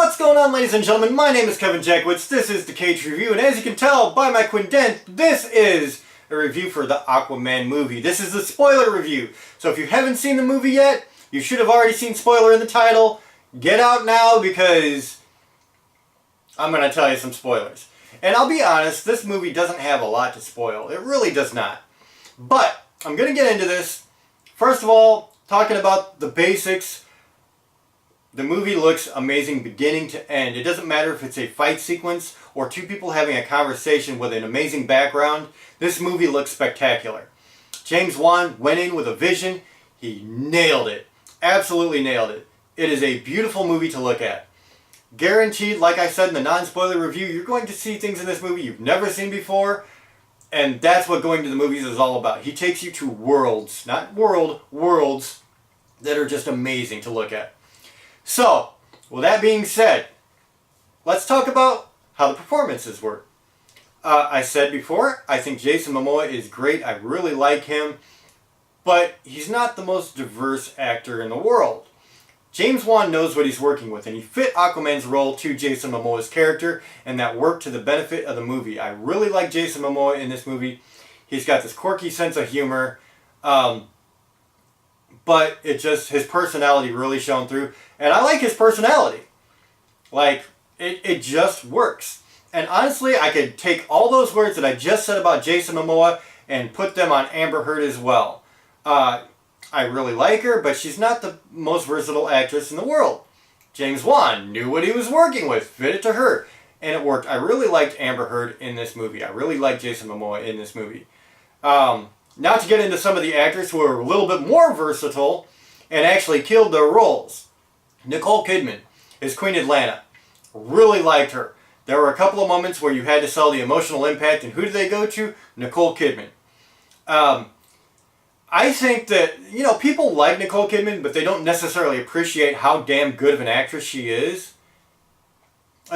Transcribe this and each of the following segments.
What's going on, ladies and gentlemen? My name is Kevin Jackwitz. This is the Kaged Review, and as you can tell by my quindent, this is a review for the Aquaman movie. This is a spoiler review. So if you haven't seen the movie yet, you should have already seen spoiler in the title. Get out now because I'm going to tell you some spoilers. And I'll be honest, this movie doesn't have a lot to spoil. It really does not. But I'm going to get into this. First of all, talking about the basics. The movie looks amazing beginning to end. It doesn't matter if it's a fight sequence or two people having a conversation with an amazing background. This movie looks spectacular. James Wan went in with a vision. He nailed it. Absolutely nailed it. It is a beautiful movie to look at. Guaranteed, like I said in the non-spoiler review, you're going to see things in this movie you've never seen before. And that's what going to the movies is all about. He takes you to worlds, not worlds that are just amazing to look at. So, with that being said, let's talk about how the performances were. I said before, I think Jason Momoa is great. I really like him. But he's not the most diverse actor in the world. James Wan knows what he's working with, and he fit Aquaman's role to Jason Momoa's character, and that worked to the benefit of the movie. I really like Jason Momoa in this movie. He's got this quirky sense of humor. But it just, his personality really shone through. And I like his personality. Like, it just works. And honestly, I could take all those words that I just said about Jason Momoa and put them on Amber Heard as well. I really like her, but she's not the most versatile actress in the world. James Wan knew what he was working with, fit it to her, and it worked. I really liked Amber Heard in this movie. I really liked Jason Momoa in this movie. Now to get into some of the actors who are a little bit more versatile and actually killed their roles. Nicole Kidman is Queen Atlanta. Really liked her. There were a couple of moments where you had to sell the emotional impact, and who did they go to? Nicole Kidman. I think that, people like Nicole Kidman, but they don't necessarily appreciate how damn good of an actress she is.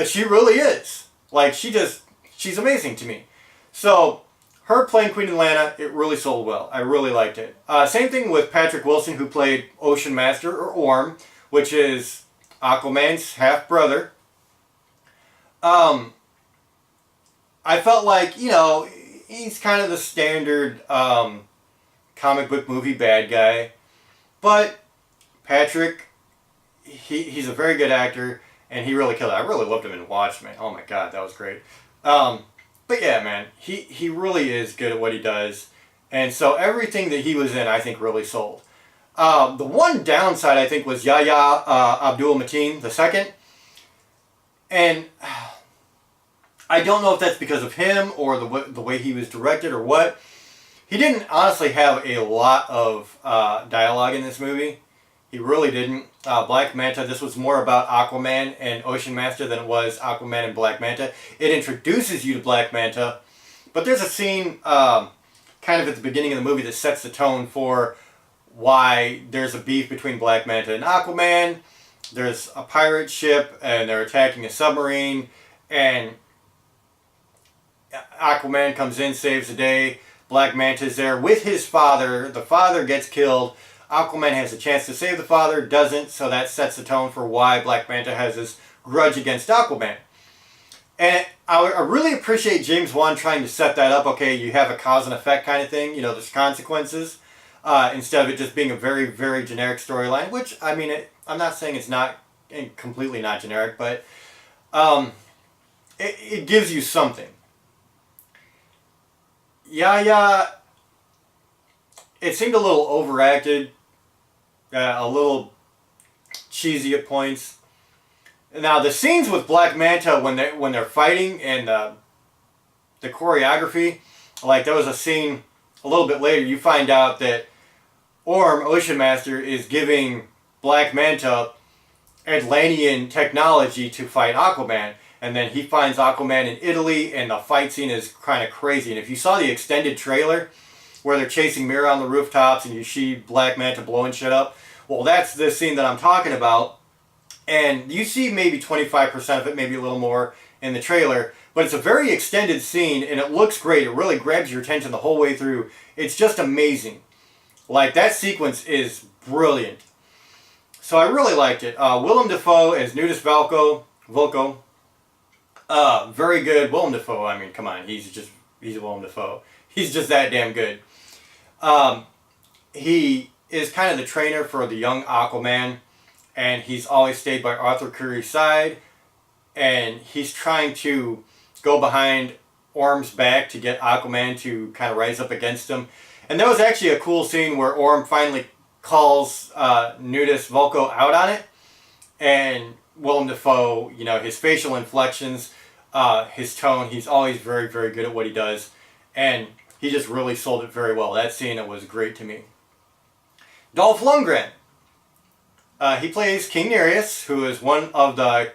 She really is. Like, she's amazing to me. So, her playing Queen Atlanta, it really sold well. I really liked it. Same thing with Patrick Wilson, who played Ocean Master, or Orm, which is Aquaman's half-brother. I felt like, he's kind of the standard comic book movie bad guy. But Patrick, he's a very good actor, and he really killed it. I really loved him in Watchmen. Oh my god, that was great. But yeah, man, he really is good at what he does. And so everything that he was in, I think, really sold. The one downside, I think, was Abdul-Mateen II. And I don't know if that's because of him or the way he was directed or what. He didn't honestly have a lot of dialogue in this movie. He really didn't. Black Manta, this was more about Aquaman and Ocean Master than it was Aquaman and Black Manta. It introduces you to Black Manta, but there's a scene kind of at the beginning of the movie that sets the tone for why there's a beef between Black Manta and Aquaman. There's a pirate ship, and they're attacking a submarine, and Aquaman comes in, saves the day. Black Manta's there with his father. The father gets killed. Aquaman has a chance to save the father, doesn't, so that sets the tone for why Black Manta has this grudge against Aquaman. And I really appreciate James Wan trying to set that up. Okay, you have a cause and effect kind of thing, there's consequences, instead of it just being a very, very generic storyline, which, I mean, I'm not saying it's not completely not generic, but it gives you something. It seemed a little overacted. A little cheesy at points. Now the scenes with Black Manta when they're fighting and the choreography, like there was a scene a little bit later. You find out that Orm, Ocean Master, is giving Black Manta Atlantean technology to fight Aquaman, and then he finds Aquaman in Italy, and the fight scene is kind of crazy. And if you saw the extended trailer where they're chasing Mira on the rooftops and you see Black Manta blowing shit up, well, that's the scene that I'm talking about. And you see maybe 25% of it, maybe a little more in the trailer. But it's a very extended scene, and it looks great. It really grabs your attention the whole way through. It's just amazing. Like, that sequence is brilliant. So I really liked it. Willem Dafoe as Nudist Valko Volko. Very good. Willem Dafoe. I mean, come on, he's Willem Dafoe. He's just that damn good. He is kind of the trainer for the young Aquaman, and he's always stayed by Arthur Curry's side, and he's trying to go behind Orm's back to get Aquaman to kind of rise up against him. And there was actually a cool scene where Orm finally calls Nudist Volko out on it, and Willem Dafoe, you know, his facial inflections, his tone, he's always very, very good at what he does, and he just really sold it very well. That scene, it was great to me. Dolph Lundgren. He plays King Nereus, who is one of the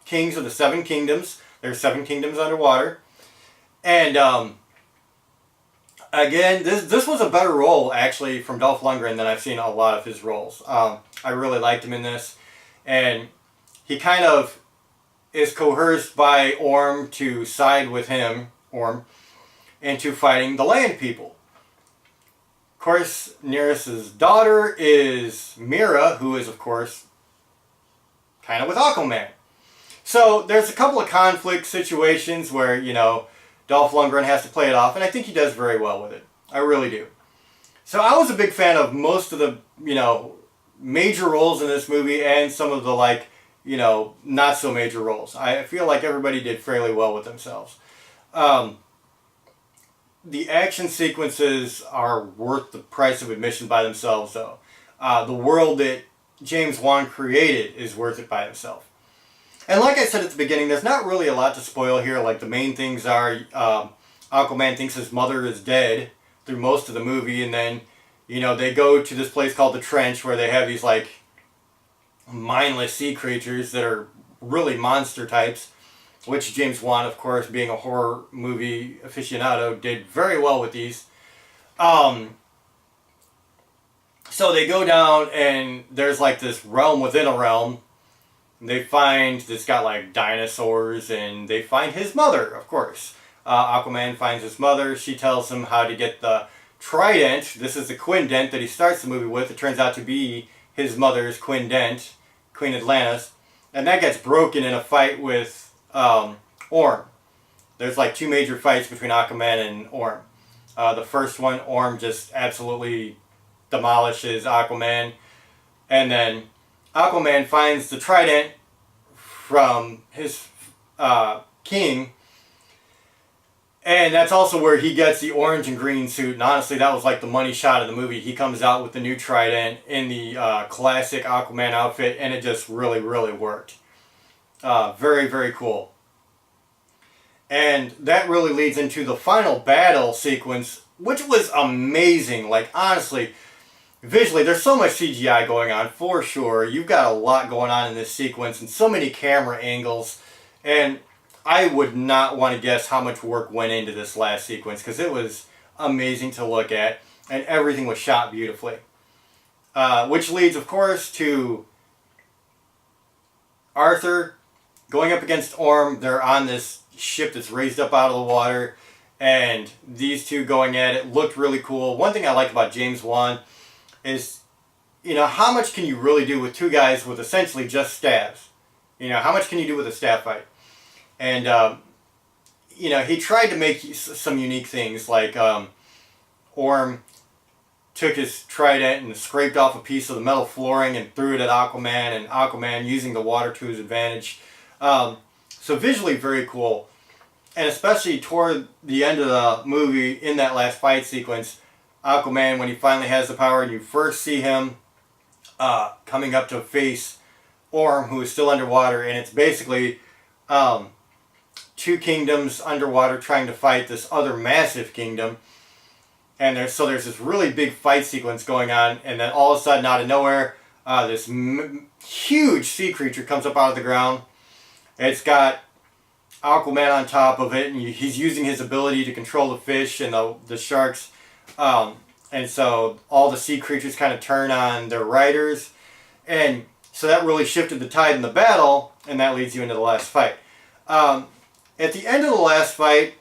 kings of the Seven Kingdoms. There's 7 kingdoms underwater. And again, this was a better role, actually, from Dolph Lundgren than I've seen a lot of his roles. I really liked him in this. And he kind of is coerced by Orm to side with him, Orm, into fighting the land people. Of course, Nereus' daughter is Mira, who is, of course, kind of with Aquaman. So there's a couple of conflict situations where, you know, Dolph Lundgren has to play it off, and I think he does very well with it. I really do. So I was a big fan of most of the, you know, major roles in this movie and some of the, like, you know, not so major roles. I feel like everybody did fairly well with themselves. The action sequences are worth the price of admission by themselves, though. The world that James Wan created is worth it by himself. And like I said at the beginning, there's not really a lot to spoil here. Like, the main things are Aquaman thinks his mother is dead through most of the movie, and then, you know, they go to this place called the Trench where they have these, like, mindless sea creatures that are really monster types, which James Wan, of course, being a horror movie aficionado, did very well with these. So they go down, and there's like this realm within a realm. They find it's got like dinosaurs, and they find his mother, of course. Aquaman finds his mother. She tells him how to get the trident. This is the quindent that he starts the movie with. It turns out to be his mother's quindent, Queen Atlantis. And that gets broken in a fight with Orm. There's like 2 major fights between Aquaman and Orm. The first one, Orm just absolutely demolishes Aquaman. And then Aquaman finds the trident from his king. And that's also where he gets the orange and green suit. And honestly, that was like the money shot of the movie. He comes out with the new trident in the classic Aquaman outfit. And it just really, really worked. Very, very cool. And that really leads into the final battle sequence, which was amazing. Like, honestly, visually, there's so much CGI going on, for sure. You've got a lot going on in this sequence, and so many camera angles. And I would not want to guess how much work went into this last sequence, because it was amazing to look at, and everything was shot beautifully. Which leads, of course, to Arthur going up against Orm. They're on this ship that's raised up out of the water, and these two going at it looked really cool. One thing I like about James Wan is, you know, how much can you really do with 2 guys with essentially just stabs? You know, how much can you do with a stab fight? And, you know, he tried to make some unique things, like Orm took his trident and scraped off a piece of the metal flooring and threw it at Aquaman, and Aquaman using the water to his advantage. So visually very cool. And especially toward the end of the movie, in that last fight sequence, Aquaman, when he finally has the power, and you first see him coming up to face Orm, who is still underwater, and it's basically 2 kingdoms underwater trying to fight this other massive kingdom. And there's this really big fight sequence going on, and then all of a sudden, out of nowhere, this huge sea creature comes up out of the ground. It's got Aquaman on top of it, and he's using his ability to control the fish and the sharks. And so all the sea creatures kind of turn on their riders. And so that really shifted the tide in the battle, and that leads you into the last fight. At the end of the last fight,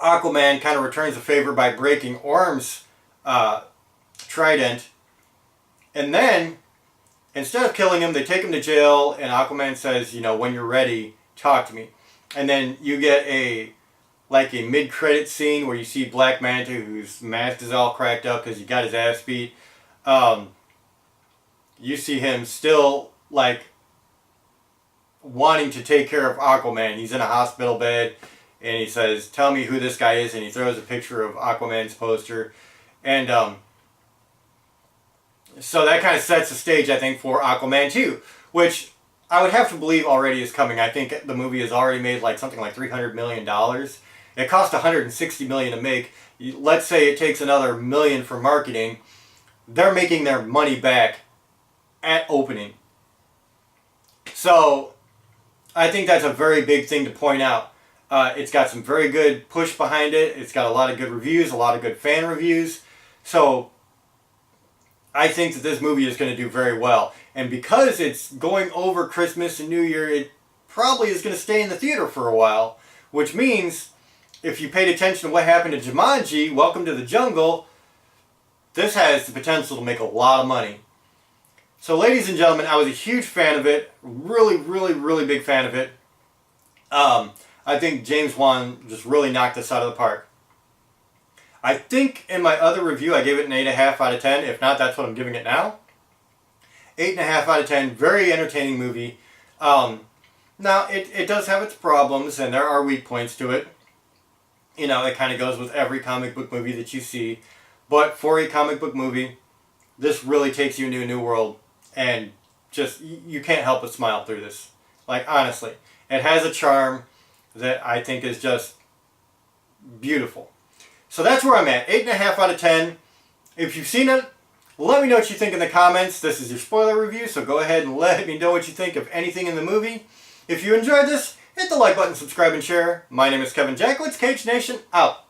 Aquaman kind of returns the favor by breaking Orm's trident. And then instead of killing him, they take him to jail, and Aquaman says, you know, when you're ready, talk to me. And then you get a mid-credit scene where you see Black Manta, whose mask is all cracked up because he got his ass beat. You see him still, like, wanting to take care of Aquaman. He's in a hospital bed, and he says, tell me who this guy is, and he throws a picture of Aquaman's poster. And so that kind of sets the stage, I think, for Aquaman 2, which I would have to believe already is coming. I think the movie has already made like something like $300 million. It cost $160 million to make. Let's say it takes another $1 million for marketing. They're making their money back at opening. So I think that's a very big thing to point out. It's got some very good push behind it. It's got a lot of good reviews, a lot of good fan reviews. So I think that this movie is going to do very well. And because it's going over Christmas and New Year, it probably is going to stay in the theater for a while. Which means, if you paid attention to what happened to Jumanji, Welcome to the Jungle, this has the potential to make a lot of money. So ladies and gentlemen, I was a huge fan of it. Really, really, really big fan of it. I think James Wan just really knocked this out of the park. I think in my other review I gave it an 8.5 out of 10. If not, that's what I'm giving it now. 8.5 out of 10. Very entertaining movie. Now, it does have its problems, and there are weak points to it. You know, it kind of goes with every comic book movie that you see. But for a comic book movie, this really takes you into a new world. And just, you can't help but smile through this. Like, honestly. It has a charm that I think is just beautiful. So that's where I'm at. 8.5 out of 10. If you've seen it, let me know what you think in the comments. This is your spoiler review, so go ahead and let me know what you think of anything in the movie. If you enjoyed this, hit the like button, subscribe, and share. My name is Kevin Jackowitz. Kaged Nation, out.